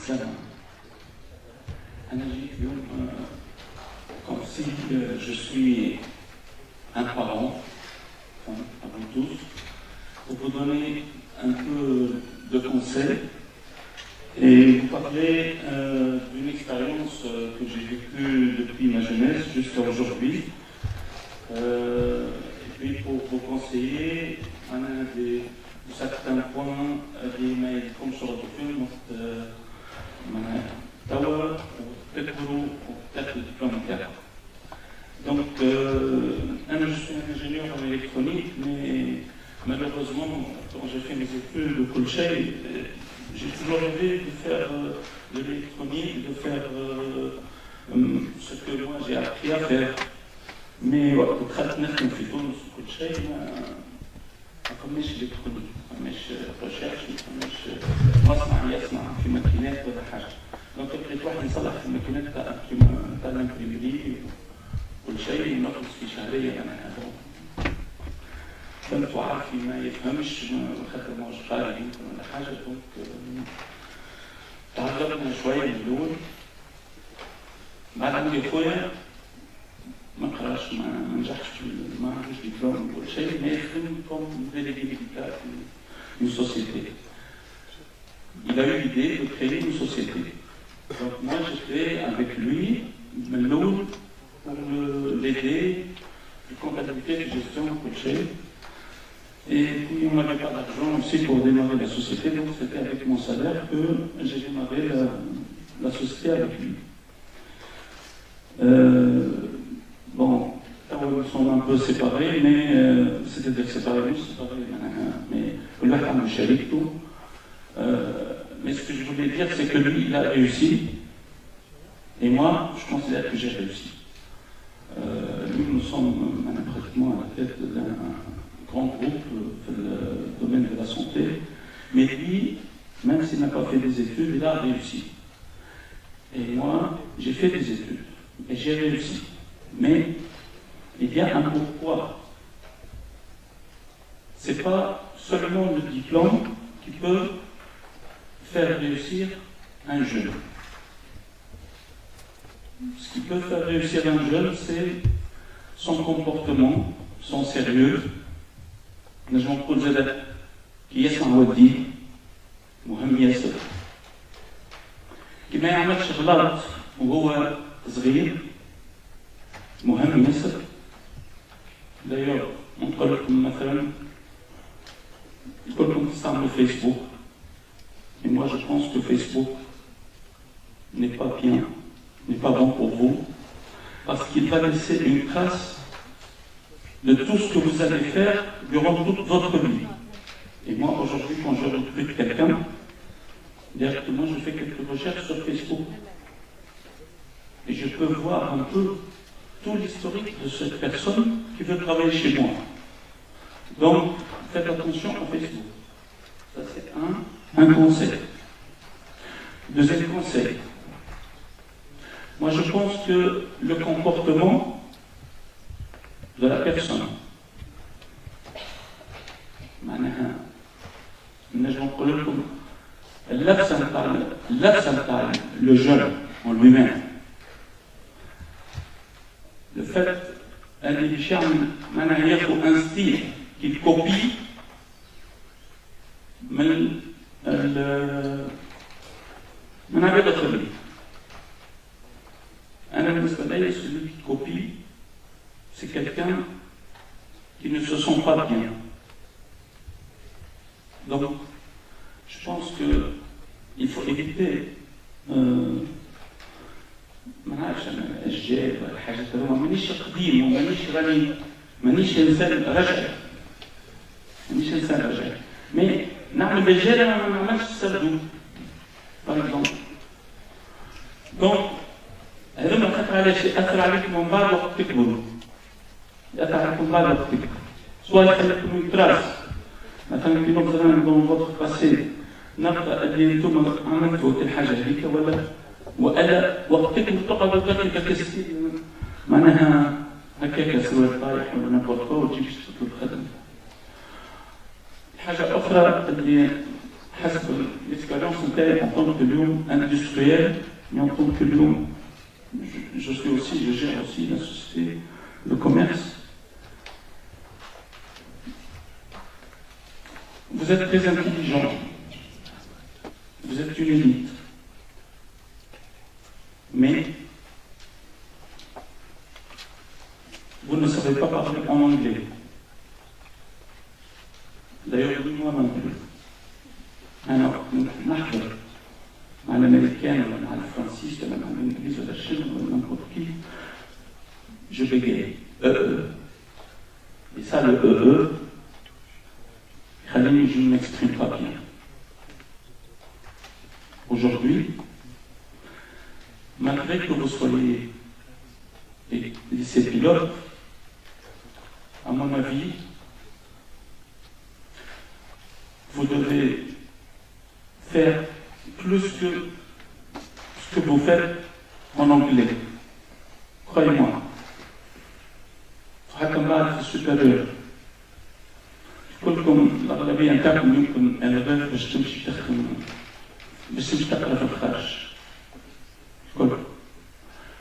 بالسلامة. أنا جيت اليوم comme si je suis un parent, enfin, avant tous, pour vous donner un peu de conseils et vous parler d'une expérience que j'ai vécue depuis ma jeunesse jusqu'à aujourd'hui. Et puis pour vous conseiller de certains points اللي يكون شرطوا فيهم توا تكبروا وتاخذوا الدبلوم نتاعكم. Donc, je suis un ingénieur en électronique, mais malheureusement, quand j'ai fait mes études de Colchay, j'ai toujours rêvé de faire de l'électronique, de faire ce que moi j'ai appris à faire. Mais دخلت نخدم في تونس وكل شيء ما كملش الكترونيك، ما كملش ريشيرش، ما كملش مصنع يصنع في ماكينات ولا حاجه. دونك لقيت واحد يصلح في الماكينات تاع الامبريميري كل شيء نخلص في شهريه انا هذا. كنت عارف ما يفهمش خاطر ماهوش قاري يمكن ولا حاجه. دونك تعلمنا شويه من الاول. بعد عندي خويا ما قراش ما نجحش ما عندوش دبلوم ولا شيء، mais يخدم comme délégué médical d'une société. Il a eu l'idée de créer une société. Donc moi j'étais avec lui من الأول pour l'aider de comptabilité, de gestion, coacher. Et puis on n'avait pas d'argent aussi pour démarrer la société, donc c'était avec mon salaire que j'ai démarré la société avec lui. Bon, nous sommes un peu séparés, mais c'est-à-dire séparés, mais mais ce que je voulais dire, c'est que lui, il a réussi, et moi, je considère que j'ai réussi. Nous sommes pratiquement à la tête d'un grand groupe dans le domaine de la santé, mais lui, même s'il n'a pas fait des études, il a réussi. Et moi, j'ai fait des études, et j'ai réussi. Mais il y a un pourquoi. Ce n'est pas seulement le diplôme qui peut faire réussir un jeune. Ce qui peut faire réussir un jeune, c'est son comportement, son sérieux. نجم نقول زاد كي يسمع ودي مهم ياسر. كي ما يعملش غلط وهو صغير مهم ياسر. D'ailleurs, نقول لكم مثلا كلكم تستعملوا فيسبوك. Et moi je pense que Facebook n'est pas bien, n'est pas bon pour vous, parce qu'il va laisser une trace de tout ce que vous allez faire durant toute votre vie. Et moi aujourd'hui quand je recrute quelqu'un, directement je fais quelques recherches sur Facebook. Et je peux voir un peu tout l'historique de cette personne qui veut travailler chez moi. Donc, faites attention au Facebook. Ça, c'est un conseil. Deuxième conseil. Moi, je pense que le comportement de la personne, le jeune en lui-même, le fait qu'il y a un style qu'il copie من عباد الخليل. أنا بالنسبة لي celui qui copie, c'est quelqu'un qui ne se sent pas bien. Donc, je pense qu'il faut éviter ما نعرفش انا الجاهل ولا الحاجات هذوما مانيش قديم ومانيش راني مانيش انسان رجعي مانيش انسان رجعي مي نعمل بالجاهل انا ما نعملش السردوب باغ اكزومبل. دونك هذوما خاطر علاش ياثر عليكم من بعد وقت تكبروا، ياثر عليكم من بعد وقت تكبروا، سواء يخليكم يتراس مثلا كي نبدا انا دون فوتر باسي نبقى اللي انتم عملتوا الحاجه هذيك ولا وقتك تقعد تذكر كالكسير معناها هكاك سوى طايح ولا نبوط وتجيب تطلب خدمة. حاجة أخرى اللي l'expérience en tant que lion industriel, mais en tant que lion, je gère aussi la société, le commerce. Vous êtes très intelligent, vous êtes une élite, mais vous ne savez pas parler en anglais. D'ailleurs, moi non plus. Alors, نحضر مع الامريكان ولا مع الفرنسيس ولا مع الانجليز ولا الشين ولا n'importe qui, je bégaye. Et ça, le je ne m'exprime pas bien. Aujourd'hui, malgré que vous soyez lycée pilote, à mon avis, vous devez faire plus que ce que vous faites en anglais. Croyez-moi. حكم supérieur. كلكم الأغلبية نتاعكم يمكن آنذاك باش تمشي تخدم باش تمشي تقرا في الخارج.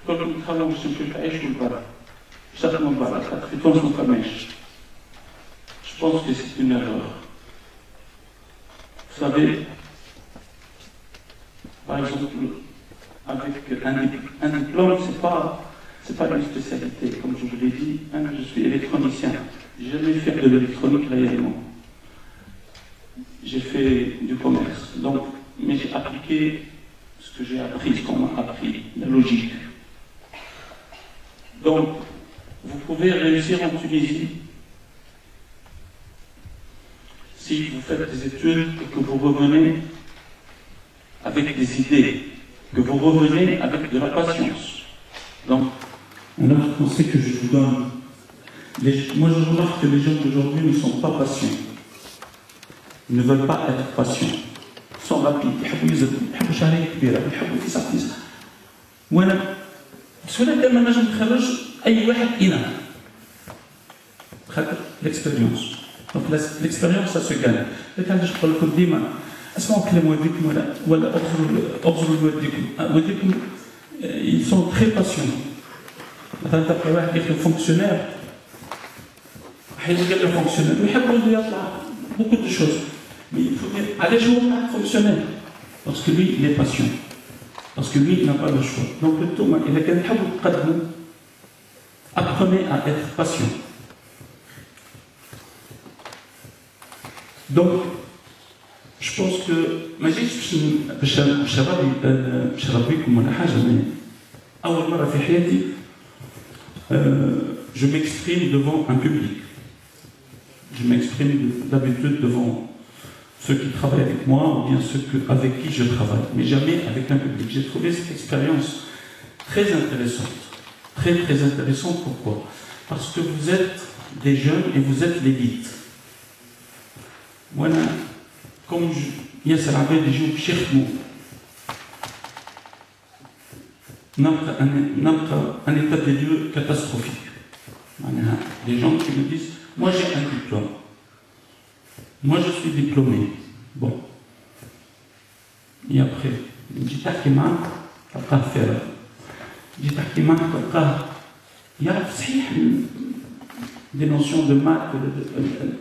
كلكم تخلوا باش تمشيو تعيشوا لبرا. باش تخدموا لبرا خاطر في تونس ما فماش. Je pense que c'est une erreur. Vous savez, par exemple, avec un diplôme, c'est pas une spécialité. Comme je vous l'ai dit, je suis électronicien. J'ai jamais fait de l'électronique réellement. J'ai fait du commerce. Donc, mais j'ai appliqué ce que j'ai appris, ce qu'on m'a appris, la logique. Donc, vous pouvez réussir en Tunisie si vous faites des études et que vous revenez avec des idées, que vous revenez avec de la patience. Donc, un autre conseil que je vous donne, moi je remarque que les gens d'aujourd'hui ne sont pas patients. Ils ne veulent pas être patients. Ils sont rapides. يحبوا يزيدوا، يحبوا شهرية كبيرة، يحبوا يسع. وأنا بسهولة دائما نجم نخرج أي واحد إنا. خاطر l'expérience. Donc l'expérience, ça se gagne. لكن علاش نقول لكم ديما اسمعوا كلام والديكم ولا أبصروا والديكم ils sont très patients. مثلا تلقى واحد يخدم فونكسيونير حيلقى له فونكسيونير ويحب ولده يطلع beaucoup de choses. Mais il faut dire علاش هو واحد فونكسيونير؟ Parce que lui, il est patient. Parce que lui, il n'a pas le choix. Donc انتوما إذا كان تحبوا تقدموا apprenez à être patient. Donc, je pense que باش نربيكم ولا حاجه اول مره في حياتي je m'exprime devant un public. Je m'exprime d'habitude devant ceux qui travaillent avec moi ou bien ceux avec qui je travaille, mais jamais avec un public. J'ai trouvé cette expérience très intéressante. Très très intéressante, pourquoi? Parce que vous êtes des jeunes et vous êtes l'élite. Voilà, comme ياسر عباد يجيو باش يخدموا نلقى un état des lieux catastrophique. Les gens qui me disent moi j'ai un diplôme, moi je suis diplômé, bon, et après نجي تحكي معك تلقاه فارغ، نجي تحكي معك تلقاه يعرف صحيح des notions de maths,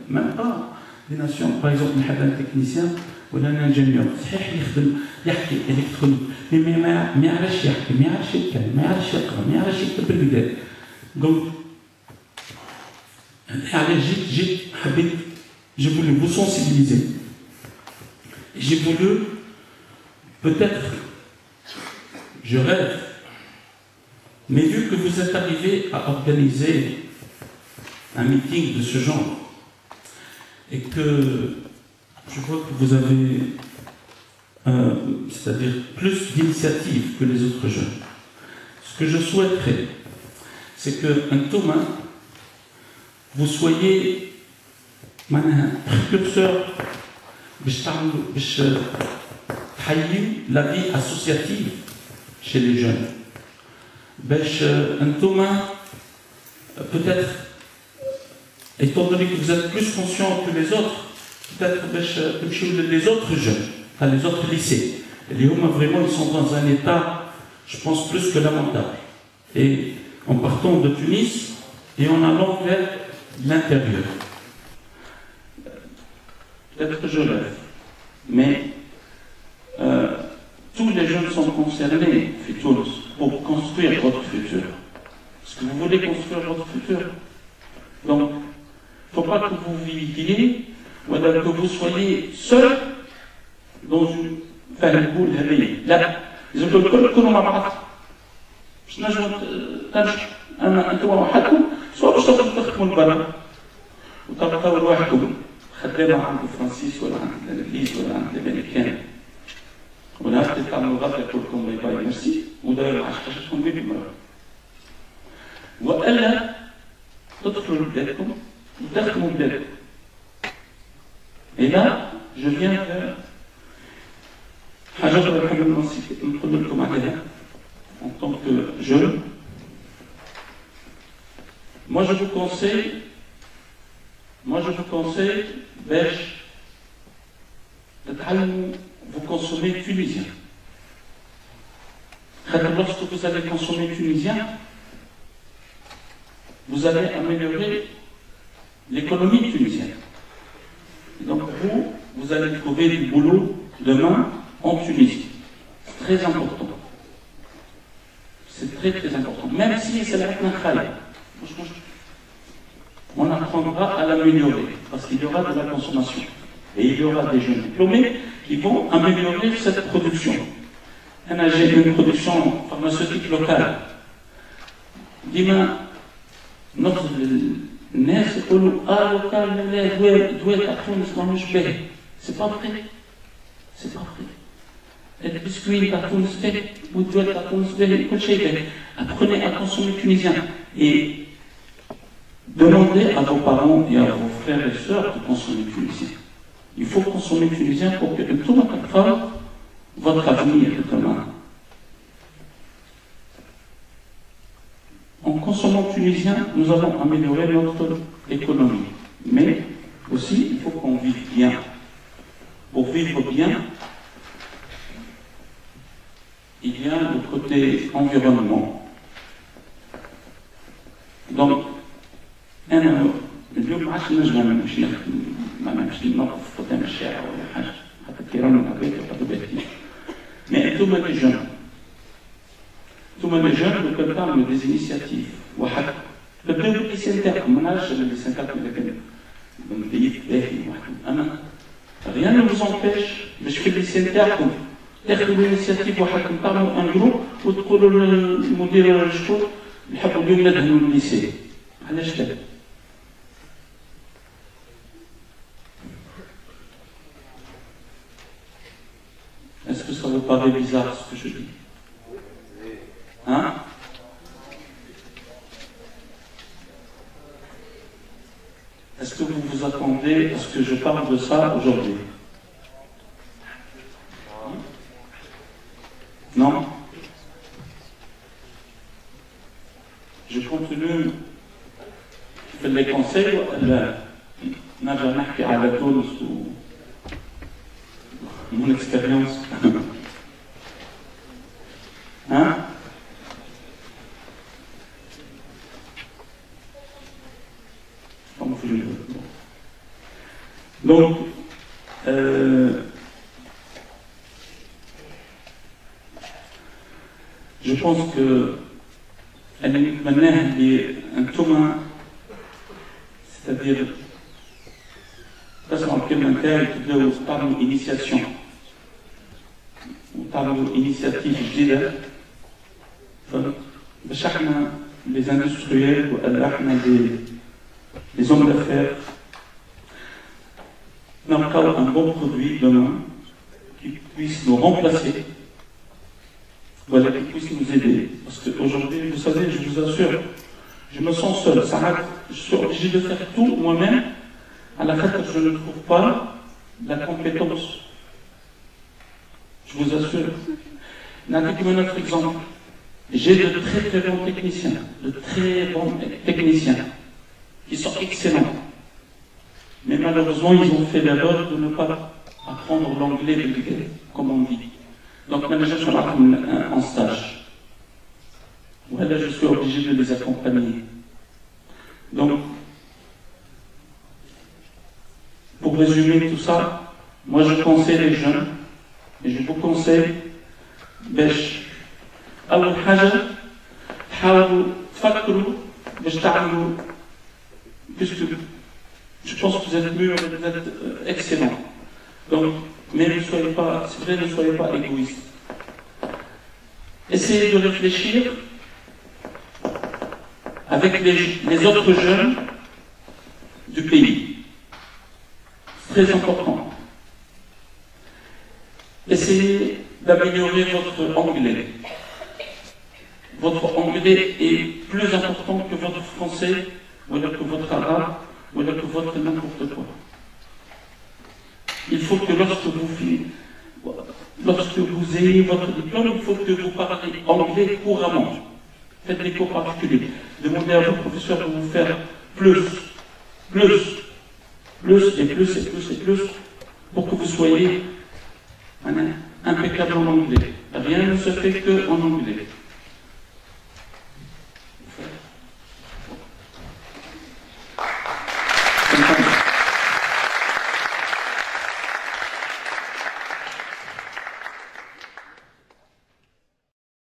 même pas des notions, par exemple un technicien ولا un ingénieur صحيح يخدم يحكي الكترونيك mais ما يعرفش يحكي، ما يعرفش يتكلم، ما يعرفش يقرا، ما يعرفش يكتب بالبداية. Donc علاش جيت حبيت j'ai voulu vous sensibiliser. J'ai voulu peut-être je rêve, mais vu que vous êtes arrivé à organiser un meeting de ce genre et que je vois que vous avez c'est-à-dire plus d'initiatives que les autres jeunes. Ce que je souhaiterais, c'est que Thomas, vous soyez précurseur la vie associative chez les jeunes. Thomas, peut-être, étant donné que vous êtes plus conscient que les autres, peut-être les autres jeunes, les autres lycées. Les hommes, vraiment, ils sont dans un état, je pense, plus que lamentable. Et en partant de Tunis et en allant vers l'intérieur. Peut-être que je rêve, mais tous les jeunes sont concernés, pour construire votre futur. Est-ce que vous voulez construire votre futur? Donc, il ne faut pas que vous viviez, ou que vous soyez seul dans une boule هذه. لا، إذا كنتوا مع بعض باش نجموا أنتم وحدكم، سواء باش تخدموا لبرا وتبقاو لوحدكم خدامة عند فرانسيس ولا عند الإنجليز ولا عند الأمريكان. ونهار تعملوا غلطة يقول لكم باي باي ميرسي ودايروا مع حاجتكم بيبي مرة. وإلا تدخلوا لبلادكم وتخدموا بلادكم. Et là, je viens vers حاجة نحب نقول لكم عليها en tant que jeune. Moi je vous conseille باش تتعلموا vous consommez tunisien. Lorsque vous allez consommer tunisien, vous allez améliorer l'économie tunisienne. Et donc vous allez trouver du boulot demain en Tunisie. C'est très important. C'est très très important. Même si c'est la khali, on apprendra à l'améliorer parce qu'il y aura de la consommation. Et il y aura des jeunes diplômés qui vont améliorer cette production. J'ai une production pharmaceutique locale. Demain, notre الناس يقولوا لوكال دوات تاع تونس ماهوش باهي. سي با فري. سي با فري. البسكويت تاع تونس باهي والدواء تاع تونس باهي كل شيء باهي. Apprenez à consommer tunisien et demandez à vos parents et à vos frères et sœurs de consommer tunisien. Il faut consommer tunisien pour que tout votre avenir demain. En consommant tunisien, nous allons améliorer notre économie. Mais aussi, il faut qu'on vive bien. Pour vivre bien, il y a le côté environnement. Donc, اليوم عادش نجم نمشي نخدم ما نمشي نوقف قدام الشارع ولا حاجه حتى كي رانا العباد يقعدوا باهيين. مي انتوما لي جون لو كان تعملوا دي انيسياتيف وحدكم تبداو بالليسان تاعكم. ما نعرفش الليسان تاعكم اذا كان بيت باهي وحدكم. اما rien ne vous empêche باش في الليسان تاعكم تاخذوا الانيسياتيف وحدكم تعملوا ان جروب وتقولوا للمدير شكون نحبوا اليوم ندهنوا الليسان. علاش لا؟ Est-ce que ça vous paraît bizarre ce que je dis? Hein? Est-ce que vous vous attendez à ce que je parle de ça aujourd'hui? Non? Je continue. في les conseils ولا نرجع نحكي على تونس mon expérience. Hein? Donc, je pense que c'est-à-dire تسمعوا الكلمة نتاعي تبداو تعملوا initiation وتعملوا initiative جديدة باش احنا les industriels ولا احنا les hommes d'affaires نلقاو un bon produit demain qui puisse nous remplacer, voilà, qui puisse nous aider. Parce qu'aujourd'hui, vous savez, je vous assure, je me sens seul. Je suis obligé de faire tout moi-même. À la fin, je ne trouve pas la compétence. Je vous assure. N'avez-vous un autre exemple? J'ai de très très bons techniciens, qui sont excellents. Mais malheureusement, ils ont fait l'erreur de ne pas apprendre l'anglais vulgaire, comme on dit. Donc maintenant, je suis en stage. Voilà, je suis obligé de les accompagner. Donc, pour résumer tout ça, moi je conseille les jeunes, et je vous conseille, أول حاجة حاولوا تفكروا باش تعملوا, puisque je pense que vous êtes mûrs, vous êtes excellents. Donc, mais ne soyez pas, c'est vrai, ne soyez pas égoïstes. Essayez de réfléchir avec les autres jeunes du pays. C'est très important. Essayez d'améliorer votre anglais. Votre anglais est plus important que votre français, ou que votre arabe, ou que votre n'importe quoi. Il faut que lorsque vous ayez votre diplôme, il faut que vous parlez anglais couramment. Faites des cours particuliers. Demandez à votre professeur de vous faire plus, pour que vous soyez impeccable en anglais. Rien ne se fait qu'en anglais.